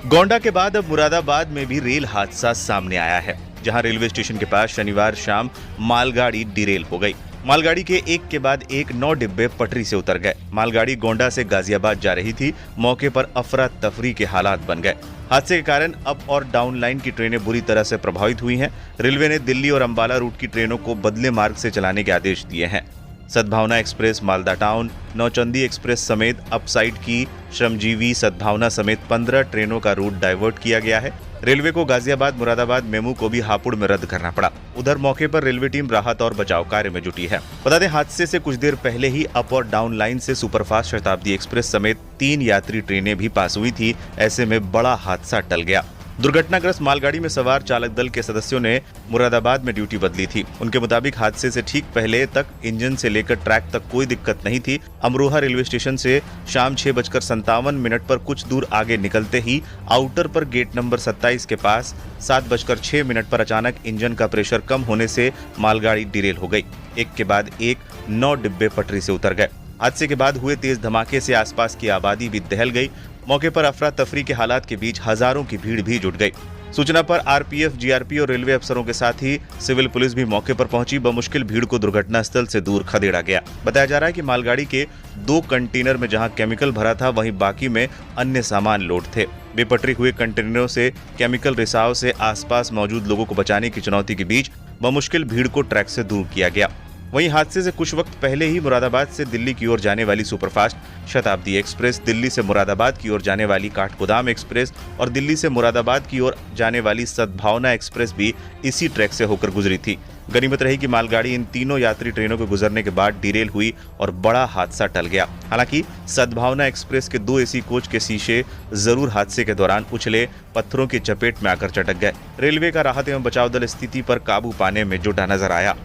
गोंडा के बाद अब मुरादाबाद में भी रेल हादसा सामने आया है, जहां रेलवे स्टेशन के पास शनिवार शाम मालगाड़ी डिरेल हो गई। मालगाड़ी के एक के बाद एक 9 डिब्बे पटरी से उतर गए। मालगाड़ी गोंडा से गाजियाबाद जा रही थी। मौके पर अफरा तफरी के हालात बन गए। हादसे के कारण अप और डाउन लाइन की ट्रेनें बुरी तरह से प्रभावित हुई हैं। रेलवे ने दिल्ली और अंबाला रूट की ट्रेनों को बदले मार्ग से चलाने के आदेश दिए हैं। सद्भावना express Malda town, Nauchandi express समेत अपसाइड की श्रमजीवी सद्भावना समेत 15 ट्रेनों का रूट डाइवर्ट किया गया है। रेलवे को गाजियाबाद मुरादाबाद मेमू को भी हापुड़ में रद्द करना पड़ा। उधर मौके पर रेलवे टीम राहत और बचाव कार्य में जुटी है। बता दें, हादसे से कुछ देर पहले ही अप और डाउन लाइन से सुपरफास्ट शताब्दी एक्सप्रेस समेत 3 यात्री ट्रेनें भी पास हुई थी। ऐसे में बड़ा हादसा टल गया। दुर्घटनाग्रस्त मालगाड़ी में सवार चालक दल के सदस्यों ने मुरादाबाद में ड्यूटी बदली थी। उनके मुताबिक हादसे से ठीक पहले तक इंजन से लेकर ट्रैक तक कोई दिक्कत नहीं थी। अमरोहा रेलवे स्टेशन से शाम 6:57 पर कुछ दूर आगे निकलते ही आउटर पर गेट नंबर 27 के पास 7:06 पर अचानक इंजन का प्रेशर कम होने से मालगाड़ी डिरेल हो गई। एक के बाद एक 9 डिब्बे पटरी से उतर गए। हादसे के बाद हुए तेज धमाके से आसपास की आबादी भी दहल गई। मौके पर अफरा तफरी के हालात के बीच हजारों की भीड़ भी जुट गई। सूचना पर आरपीएफ, जीआरपी और रेलवे अफसरों के साथ ही सिविल पुलिस भी मौके पर पहुंची। बमुश्किल भीड़ को दुर्घटना स्थल से दूर खदेड़ा गया। बताया जा रहा है कि मालगाड़ी के 2 कंटेनर में जहां केमिकल भरा था, वहीं बाकी में अन्य सामान लोड थे। बेपटरी हुए कंटेनरों से केमिकल रिसाव से आसपास मौजूद लोगों को बचाने की चुनौती के बीच बमुश्किल भीड़ को ट्रैक से दूर किया गया। वहीं हादसे से कुछ वक्त पहले ही मुरादाबाद से दिल्ली की ओर जाने वाली सुपरफास्ट शताब्दी एक्सप्रेस, दिल्ली से मुरादाबाद की ओर जाने वाली काठगोदाम एक्सप्रेस और दिल्ली से मुरादाबाद की ओर जाने वाली सद्भावना एक्सप्रेस भी इसी ट्रैक से होकर गुजरी थी। गनीमत रही कि मालगाड़ी इन तीनों यात्री ट्रेनों के गुजरने के बाद डिरेल हुई और बड़ा हादसा टल गया। हालांकि सद्भावना एक्सप्रेस के 2 एसी कोच के शीशे जरूर हादसे के दौरान उछले पत्थरों की चपेट में आकर चटक गए। रेलवे का राहत एवं बचाव दल स्थिति पर काबू पाने में जुटा नजर आया।